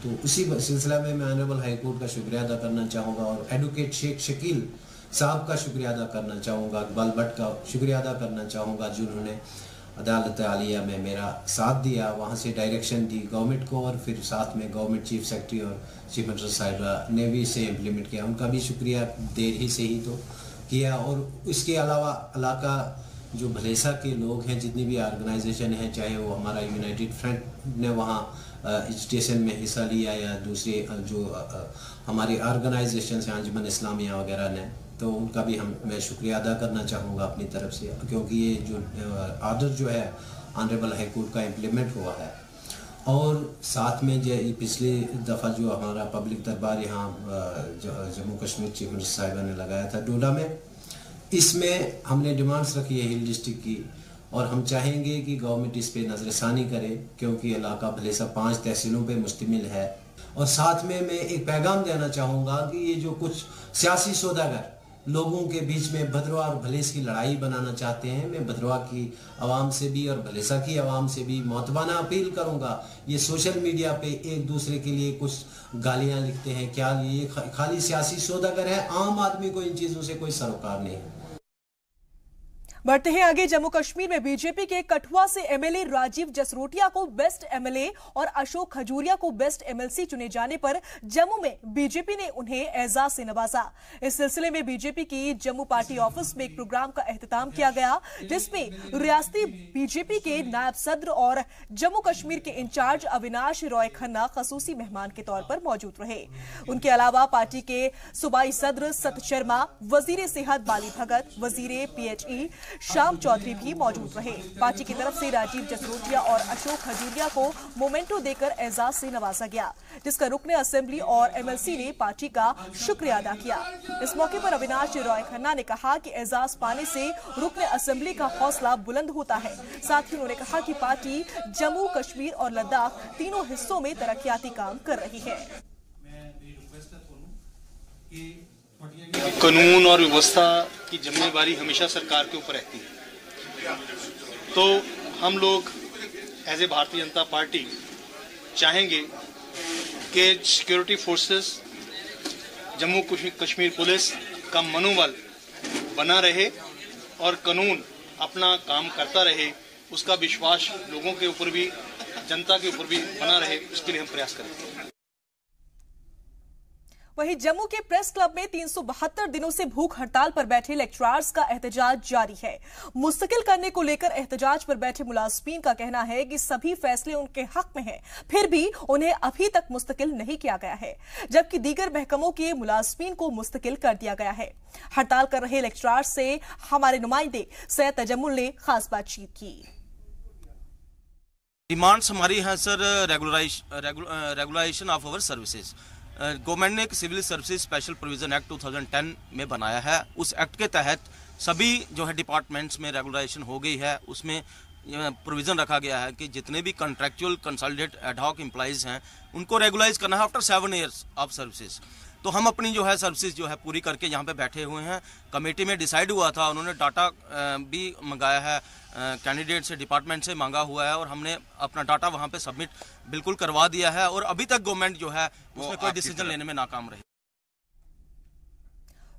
तो उसी सिलसिला में मैं ऑनरेबल हाई कोर्ट का शुक्रिया अदा करना चाहूँगा और एडवोकेट शेख शकील साहब का शुक्रिया अदा करना चाहूँगा, इकबाल भट्ट का शुक्रिया अदा करना चाहूँगा जिन्होंने अदालत आलिया में मेरा साथ दिया, वहाँ से डायरेक्शन दी गवर्नमेंट को और फिर साथ में गवर्नमेंट चीफ सेक्रेटरी और चीफ मिनिस्टर साहिबा ने भी इसे इम्प्लीमेंट किया, उनका भी शुक्रिया देर ही से ही तो किया। और इसके अलावा इलाका जो भलेसा के लोग हैं, जितनी भी ऑर्गेनाइजेशन हैं, चाहे वो हमारा यूनाइटेड फ्रंट ने वहाँ एजुटेशन में हिस्सा लिया या दूसरे जो हमारी ऑर्गेनाइजेशन हैं अंजुमन इस्लामिया वगैरह ने, तो उनका भी मैं शुक्रिया अदा करना चाहूँगा अपनी तरफ से, क्योंकि ये जो आर्डर जो है ऑनरेबल हाई कोर्ट का इम्प्लीमेंट हुआ है। और साथ में जो पिछली दफ़ा जो हमारा पब्लिक दरबार यहाँ जम्मू कश्मीर चीफ मिनिस्टर साहिबा ने लगाया था डोडा में, इसमें हमने डिमांड्स रखी है हिल डिस्ट्रिक्ट की और हम चाहेंगे कि गवर्नमेंट इस पर नज़रसानी करे, क्योंकि इलाका भलेसा 5 तहसीलों पे मुश्तमिल है। और साथ में मैं एक पैगाम देना चाहूँगा कि ये जो कुछ सियासी सौदागर लोगों के बीच में भद्रवा और भलेस की लड़ाई बनाना चाहते हैं, मैं भद्रवा की आवाम से भी और भलेसा की आवाम से भी मौतबाना अपील करूंगा, ये सोशल मीडिया पे एक दूसरे के लिए कुछ गालियां लिखते हैं, क्या ये खाली सियासी सौदागर है, आम आदमी को इन चीज़ों से कोई सरोकार नहीं है। बढ़ते हैं आगे। जम्मू कश्मीर में बीजेपी के कठुआ से एमएलए राजीव जसरोटिया को बेस्ट एमएलए और अशोक खजूरिया को बेस्ट एमएलसी चुने जाने पर जम्मू में बीजेपी ने उन्हें एजाज से नवाजा। इस सिलसिले में बीजेपी की जम्मू पार्टी ऑफिस में एक प्रोग्राम का एहतमाम किया गया, जिसमें रियासती बीजेपी के नायब सदर और जम्मू कश्मीर के इंचार्ज अविनाश रॉय खन्ना खसूसी मेहमान के तौर पर मौजूद रहे। उनके अलावा पार्टी के सूबाई सदर सत शर्मा, वजीर सेहत बाली भगत, वजीर पीएचई श्याम चौधरी भी मौजूद रहे। पार्टी की तरफ से राजीव जसरोटिया और अशोक खजूरिया को मोमेंटो देकर एजाज से नवाजा गया, जिसका रुकने असेंबली और एमएलसी ने पार्टी का शुक्रिया अदा किया। इस मौके पर अविनाश रॉय खन्ना ने कहा कि एजाज पाने से रुकने असेंबली का हौसला बुलंद होता है। साथ ही उन्होंने कहा कि पार्टी जम्मू कश्मीर और लद्दाख तीनों हिस्सों में तरक्याती काम कर रही है। कानून और व्यवस्था की जिम्मेदारी हमेशा सरकार के ऊपर रहती है, तो हम लोग as a Bharatiya Janata party चाहेंगे कि security forces, Jammu Kashmir police का मनोबल बना रहे और कानून अपना काम करता रहे, उसका विश्वास लोगों के ऊपर भी, जनता के ऊपर भी बना रहे, उसके लिए हम प्रयास करेंगे। वहीं जम्मू के प्रेस क्लब में 372 दिनों से भूख हड़ताल पर बैठे लेक्चरर्स का एहतजाज जारी है। मुस्तकिल करने को लेकर एहतजाज पर बैठे मुलाजमीन का कहना है कि सभी फैसले उनके हक में हैं, फिर भी उन्हें अभी तक मुस्तकिल नहीं किया गया है, जबकि दीगर महकमों के मुलाजमीन को मुस्तकिल कर दिया गया है। हड़ताल कर रहे लेक्चरर्स से हमारे नुमाइंदे सैयद तजम्मुल ने खास बातचीत की। डिमांड्स हमारी है sir regularisation of our services. Government ने एक civil services special provision act 2010 में बनाया है। उस एक्ट के तहत सभी जो है डिपार्टमेंट्स में रेगुलाइजेशन हो गई है। उसमें प्रोविज़न रखा गया है कि जितने भी कॉन्ट्रैक्चुअल कंसल्टेंट एडहॉक एम्प्लॉइज़ हैं उनको रेगुलाइज करना है आफ्टर 7 ईयर्स ऑफ सर्विसेज। तो हम अपनी जो है सर्विसेज जो है पूरी करके यहाँ पे बैठे हुए हैं। कमेटी में डिसाइड हुआ था, उन्होंने डाटा भी मंगाया है, कैंडिडेट से, डिपार्टमेंट से मांगा हुआ है और हमने अपना डाटा वहाँ पे सबमिट बिल्कुल करवा दिया है और अभी तक गवर्नमेंट जो है उसमें कोई डिसीजन लेने में नाकाम रही।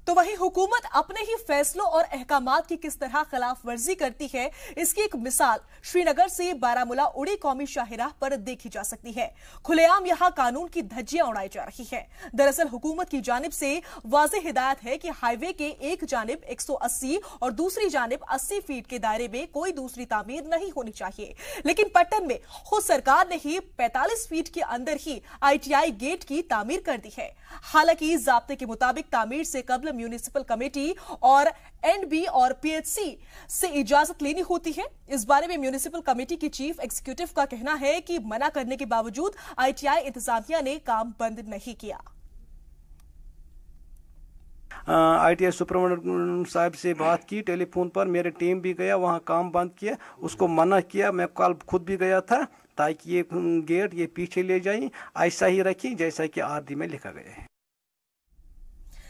तो वहीं हुकूमत अपने ही फैसलों और अहकामात की किस तरह खिलाफ वर्जी करती है, इसकी एक मिसाल श्रीनगर से बारामूला उड़ी कौमी शाहराह पर देखी जा सकती है। खुलेआम यहां कानून की धज्जियां उड़ाई जा रही है। दरअसल हुकूमत की जानिब से वाज़ेह हिदायत है कि हाईवे के एक जानिब 180 और दूसरी जानिब 80 फीट के दायरे में कोई दूसरी तामीर नहीं होनी चाहिए, लेकिन पट्टन में खुद सरकार ने ही 45 फीट के अंदर ही ITI गेट की तामीर कर दी है। हालांकि ज़ाब्ते के मुताबिक तामीर से कबल म्यूनिसिपल कमेटी और NB और PHC से इजाजत लेनी होती है। इस बारे में म्यूनिसिपल कमेटी की चीफ एग्जीक्यूटिव का कहना है कि मना करने के बावजूद ITI इंतजामिया ने काम बंद नहीं किया। ITI सुपरवाइजर साहब से बात की टेलीफोन पर, मेरी टीम भी गया वहां, काम बंद किया, उसको मना किया। मैं कल खुद भी गया था ताकि ये गेट ये पीछे ले जाए, ऐसा ही रखी जैसा कि आरडी में लिखा गया है।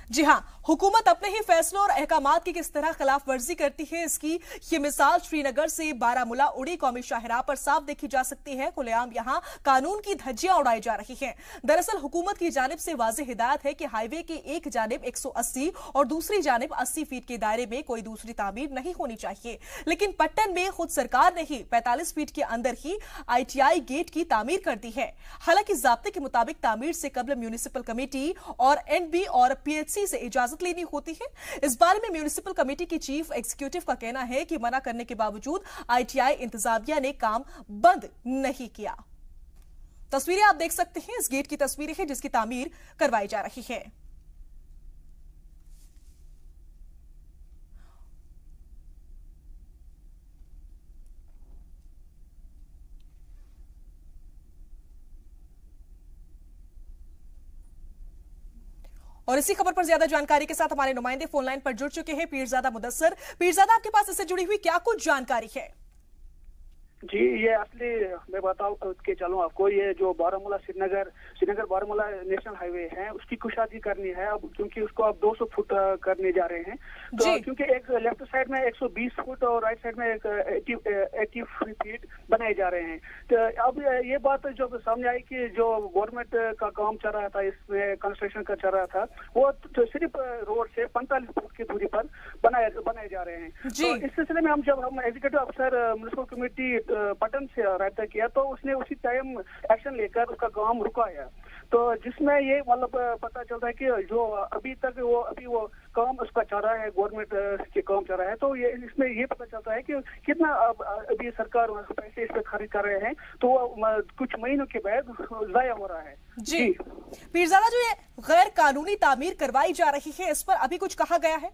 जी हां, हुकूमत अपने ही फैसलों और अहकामात की किस तरह खिलाफ वर्जी करती है, इसकी ये मिसाल श्रीनगर से बारामूला उड़ी कौमी शाहराह पर साफ देखी जा सकती है। खुलेआम यहां कानून की धज्जियां उड़ाई जा रही हैं। दरअसल हुकूमत की जानिब से वाज़ेह हिदायत है कि हाईवे के एक जानिब 180 और दूसरी जानिब 80 फीट के दायरे में कोई दूसरी तामीर नहीं होनी चाहिए, लेकिन पट्टन में खुद सरकार ने ही 45 फीट के अंदर ही ITI गेट की तामीर कर दी है। हालांकि ज़ाब्ते के मुताबिक तामीर से कबल म्यूनिसिपल कमेटी और NB और PHC से इजाजत लेनी होती है। इस बारे में म्यूनिसिपल कमेटी की चीफ एग्जीक्यूटिव का कहना है कि मना करने के बावजूद ITI इंतजामिया ने काम बंद नहीं किया। तस्वीरें आप देख सकते हैं, इस गेट की तस्वीरें हैं जिसकी तामीर करवाई जा रही है। और इसी खबर पर ज्यादा जानकारी के साथ हमारे नुमाइंदे फोन लाइन पर जुड़ चुके हैं, पीरजादा मुदस्सर। पीरजादा, आपके पास इससे जुड़ी हुई क्या कुछ जानकारी है? जी, ये असली मैं बताऊं के चलूं आपको, ये जो बारामूला श्रीनगर बारामूला नेशनल हाईवे है उसकी कुशादगी करनी है अब, क्योंकि उसको अब 200 फुट करने जा रहे हैं। तो क्योंकि एक लेफ्ट साइड में 120 फुट और राइट साइड में 80 फीट बनाए जा रहे हैं। तो अब ये बात जब सामने आई कि जो गवर्नमेंट का काम चल रहा था, इसमें कंस्ट्रक्शन का चल रहा था, वो तो सिर्फ रोड से 45 फुट की दूरी पर बनाए जा रहे हैं। तो इस सिलसिले में जब हम एग्जीक्यूटिव अफसर म्युनिसिपल कमेटी पटन से रायता किया तो उसने उसी टाइम एक्शन लेकर उसका काम रुकाया। तो जिसमें ये मतलब पता चलता है कि जो अभी वो काम उसका चल रहा है, गवर्नमेंट के काम चल रहा है, तो ये इसमें ये पता चलता है कि कितना अभी सरकार पैसे इस पे खर्च कर रहे हैं, तो कुछ महीनों के बाद जाया हो रहा है। जी पीरजादा, जो ये गैर कानूनी तामीर करवाई जा रही है, इस पर अभी कुछ कहा गया है?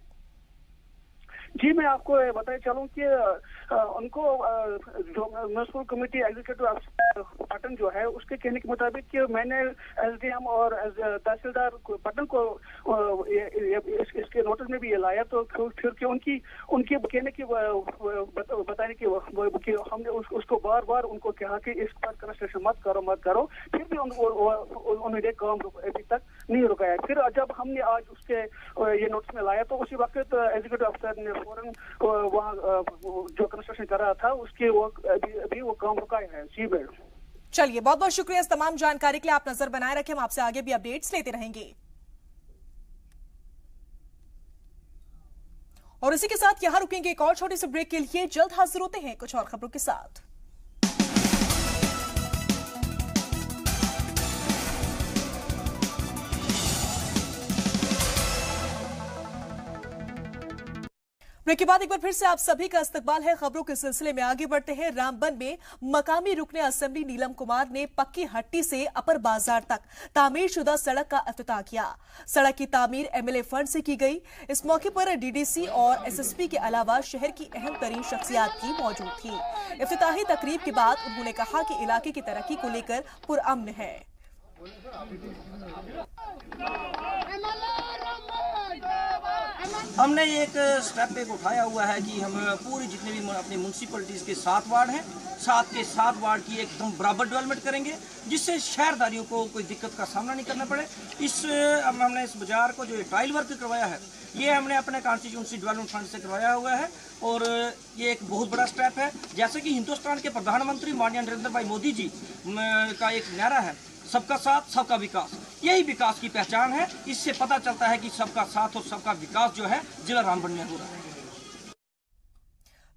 जी, मैं आपको बताया चलूं कि उनको जो म्युनिसिपल कमेटी एग्जीक्यूटिव पटन जो है उसके कहने के मुताबिक कि मैंने SDM और तहसीलदार पटन को इसके नोटिस में भी ये लाया, तो फिर कि उनकी कहने की बताने की हमने उसको बार बार उनको कहा कि इस पर कंस्ट्रक्शन मत करो, फिर भी उन्होंने काम अभी तक नहीं रुकाया। फिर जब हमने आज उसके ये नोटिस में लाया तो उसी वक्त एग्जीक्यूटिव अफसर ने फौरन वहाँ जो कंस्ट्रक्शन कर रहा था उसके अभी वो काम रुकाया है। जी मैडम, चलिए, बहुत बहुत शुक्रिया इस तमाम जानकारी के लिए। आप नजर बनाए रखें, हम आपसे आगे भी अपडेट्स लेते रहेंगे। और इसी के साथ यहां रुकेंगे एक और छोटी सी ब्रेक के लिए। जल्द हाजिर होते हैं कुछ और खबरों के साथ। ब्रेक के बाद एक बार फिर से आप सभी का इस्तकबाल है। खबरों के सिलसिले में आगे बढ़ते हैं। रामबन में मकामी रुकने असेंबली नीलम कुमार ने पक्की हट्टी से अपर बाजार तक तामीर शुदा सड़क का इफ्तिताह किया। सड़क की तामीर MLA फंड से की गई। इस मौके पर DDC और SSP के अलावा शहर की अहम तरीन शख्सियात भी मौजूद थी। इफ्तिताही तकरीब के बाद उन्होंने कहा कि इलाके की तरक्की को लेकर पुरअमन है। हमने एक स्टेप उठाया हुआ है कि हम पूरी जितने भी अपनी म्यूनसिपलिटीज के 7 वार्ड हैं, 7 के 7 वार्ड की एकदम बराबर डेवलपमेंट करेंगे, जिससे शहरदारियों को कोई दिक्कत का सामना नहीं करना पड़े। हमने इस बाजार को जो ट्रायल वर्क करवाया है, ये हमने अपने कॉन्स्टिट्यूंसी डेवलपमेंट फंड से करवाया हुआ है और ये एक बहुत बड़ा स्टेप है। जैसे कि हिंदुस्तान के प्रधानमंत्री माननीय नरेंद्र भाई मोदी जी का एक नारा है, सबका साथ सबका विकास, यही विकास की पहचान है। इससे पता चलता है कि सबका साथ और सबका विकास जो है जिला रामबन में हो रहा है।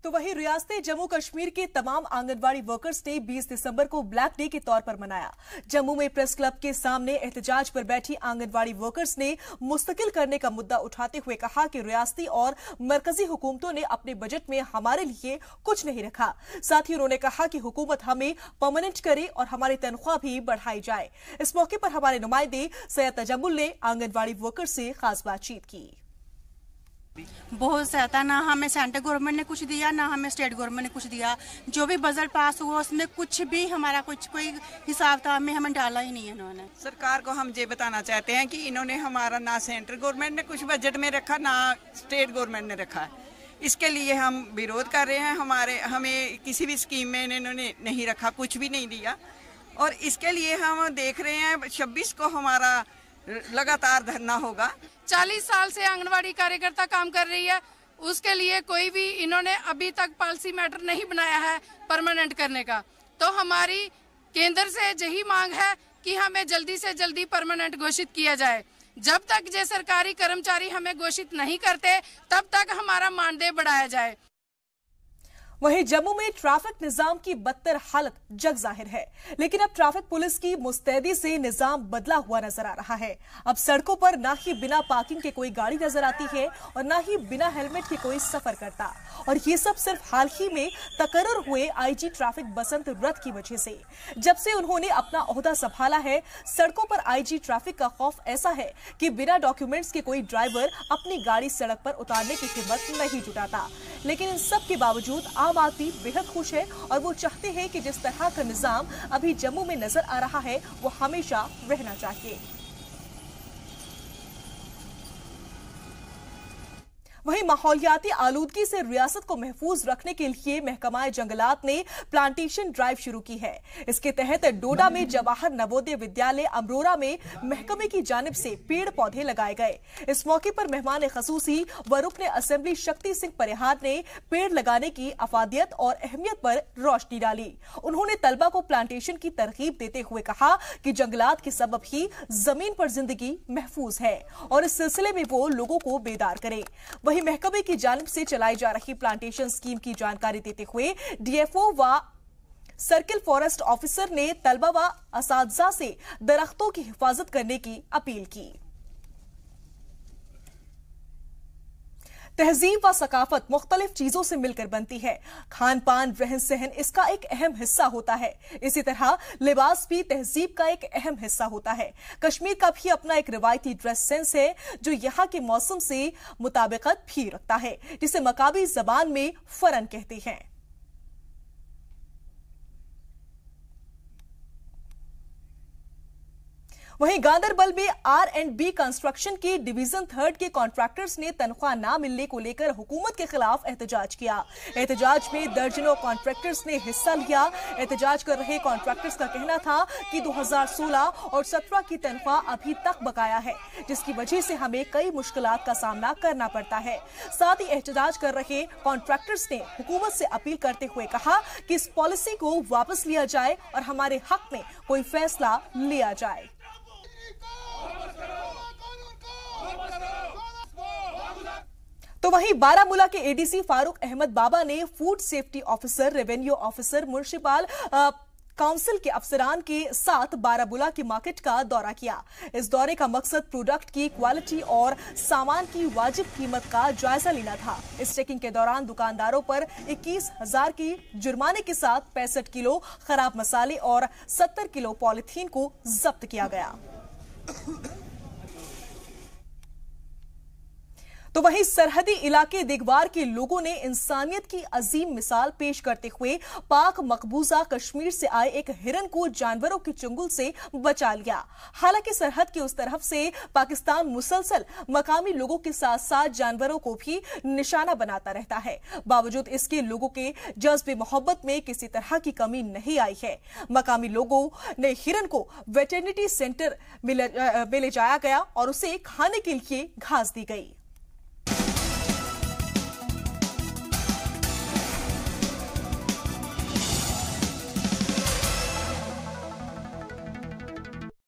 तो वहीं रियासत जम्मू कश्मीर के तमाम आंगनवाड़ी वर्कर्स ने 20 दिसंबर को ब्लैक डे के तौर पर मनाया। जम्मू में प्रेस क्लब के सामने एहतजाज पर बैठी आंगनवाड़ी वर्कर्स ने मुस्तकिल करने का मुद्दा उठाते हुए कहा कि रियासती और मरकजी हुकूमतों ने अपने बजट में हमारे लिए कुछ नहीं रखा। साथ ही उन्होंने कहा कि हुकूमत हमें परमानेंट करे और हमारी तनख्वाह भी बढ़ाई जाए। इस मौके पर हमारे नुमाइंदे सैयद तजम्मुल ने आंगनवाड़ी वर्कर्स से खास बातचीत की। बहुत ज़्यादा, ना हमें सेंट्रल गवर्नमेंट ने कुछ दिया, ना हमें स्टेट गवर्नमेंट ने कुछ दिया। जो भी बजट पास हुआ उसमें कुछ भी हमारा कोई हिसाब था हमें डाला ही नहीं है इन्होंने। सरकार को हम ये बताना चाहते हैं कि इन्होंने हमारा ना सेंट्रल गवर्नमेंट ने कुछ बजट में रखा, ना स्टेट गवर्नमेंट ने रखा है। इसके लिए हम विरोध कर रहे हैं। हमें किसी भी स्कीम में इन्होंने नहीं रखा, कुछ भी नहीं दिया और इसके लिए हम देख रहे हैं 26 को हमारा लगातार धरना होगा। 40 साल से आंगनवाड़ी कार्यकर्ता काम कर रही है, उसके लिए कोई भी इन्होंने अभी तक पॉलिसी मैटर नहीं बनाया है परमानेंट करने का। तो हमारी केंद्र से यही मांग है कि हमें जल्दी से जल्दी परमानेंट घोषित किया जाए। जब तक ये सरकारी कर्मचारी हमें घोषित नहीं करते तब तक हमारा मानदेय बढ़ाया जाए। वहीं जम्मू में ट्रैफिक निजाम की बदतर हालत जग जाहिर है, लेकिन अब ट्रैफिक पुलिस की मुस्तैदी से निजाम बदला हुआ नजर आ रहा है। अब सड़कों पर ना ही बिना पार्किंग के कोई गाड़ी नजर आती है और ना ही बिना हेलमेट के कोई सफर करता, और ये सब सिर्फ हाल ही में तकर्रुर हुए आईजी ट्रैफिक बसंत रथ की वजह से। जब से उन्होंने अपना ओहदा संभाला है, सड़कों पर आईजी ट्रैफिक का खौफ ऐसा है कि बिना डॉक्यूमेंट्स के कोई ड्राइवर अपनी गाड़ी सड़क पर उतारने की हिम्मत नहीं जुटाता। लेकिन इन सब के बावजूद आम आदमी बेहद खुश है और वो चाहते हैं कि जिस तरह का निजाम अभी जम्मू में नजर आ रहा है वो हमेशा रहना चाहिए। वहीं माहौलियाती आलूदगी से रियासत को महफूज रखने के लिए महकमा जंगलात ने प्लांटेशन ड्राइव शुरू की है। इसके तहत डोडा में जवाहर नवोदय विद्यालय अमरोरा में महकमे की जानिब से पेड़ पौधे लगाए गए। इस मौके पर मेहमान खसूसी व रुकने असेंबली शक्ति सिंह परिहार ने पेड़ लगाने की अफादियत और अहमियत पर रोशनी डाली। उन्होंने तलबा को प्लांटेशन की तरगीब देते हुए कहा कि जंगलात के सबब ही जमीन पर जिंदगी महफूज है और इस सिलसिले में वो लोगों को बेदार करें। वहीं महकमे की जानिब से चलाई जा रही प्लांटेशन स्कीम की जानकारी देते हुए डीएफओ व सर्किल फॉरेस्ट ऑफिसर ने तलबा व असातिज़ा से दरख्तों की हिफाजत करने की अपील की। तहजीब व सकाफत मुख्तलिफ चीजों से मिलकर बनती है। खान पान, रहन सहन इसका एक अहम हिस्सा होता है। इसी तरह लिबास भी तहजीब का एक अहम हिस्सा होता है। कश्मीर का भी अपना एक रिवायती ड्रेस सेंस है जो यहाँ के मौसम से मुताबिकत भी रखता है, जिसे मकामी जबान में फरन कहते हैं। वहीं गांदरबल में R&B कंस्ट्रक्शन के डिवीजन 3 के कॉन्ट्रैक्टर्स ने तनख्वाह न मिलने को लेकर हुकूमत के खिलाफ एहतजाज किया। एहतजाज में दर्जनों कॉन्ट्रैक्टर्स ने हिस्सा लिया। एहतजाज कर रहे कॉन्ट्रैक्टर्स का कहना था कि 2016 और 17 की तनख्वाह अभी तक बकाया है, जिसकी वजह से हमें कई मुश्किलात का सामना करना पड़ता है। साथ ही एहतजाज कर रहे कॉन्ट्रैक्टर्स ने हुकूमत से अपील करते हुए कहा कि इस पॉलिसी को वापस लिया जाए और हमारे हक में कोई फैसला लिया जाए। तो वहीं बारामूला के एडीसी फारूक अहमद बाबा ने food safety officer, revenue officer, municipal council के अफसरान के साथ बारामूला की मार्केट का दौरा किया। इस दौरे का मकसद प्रोडक्ट की क्वालिटी और सामान की वाजिब कीमत का जायजा लेना था। इस चेकिंग के दौरान दुकानदारों पर 21,000 की जुर्माने के साथ 65 किलो खराब मसाले और 70 किलो पॉलिथीन को जब्त किया गया। तो वहीं सरहदी इलाके दिगवार के लोगों ने इंसानियत की अजीम मिसाल पेश करते हुए पाक मकबूजा कश्मीर से आए एक हिरन को जानवरों के चंगुल से बचा लिया। हालांकि सरहद की उस तरफ से पाकिस्तान मुसलसल मकामी लोगों के साथ साथ जानवरों को भी निशाना बनाता रहता है। बावजूद इसके लोगों के जज्बे मोहब्बत में किसी तरह की कमी नहीं आई है। मकामी लोगों ने हिरन को वेटरनिटी सेंटर में ले जाया गया और उसे खाने के लिए घास दी गई।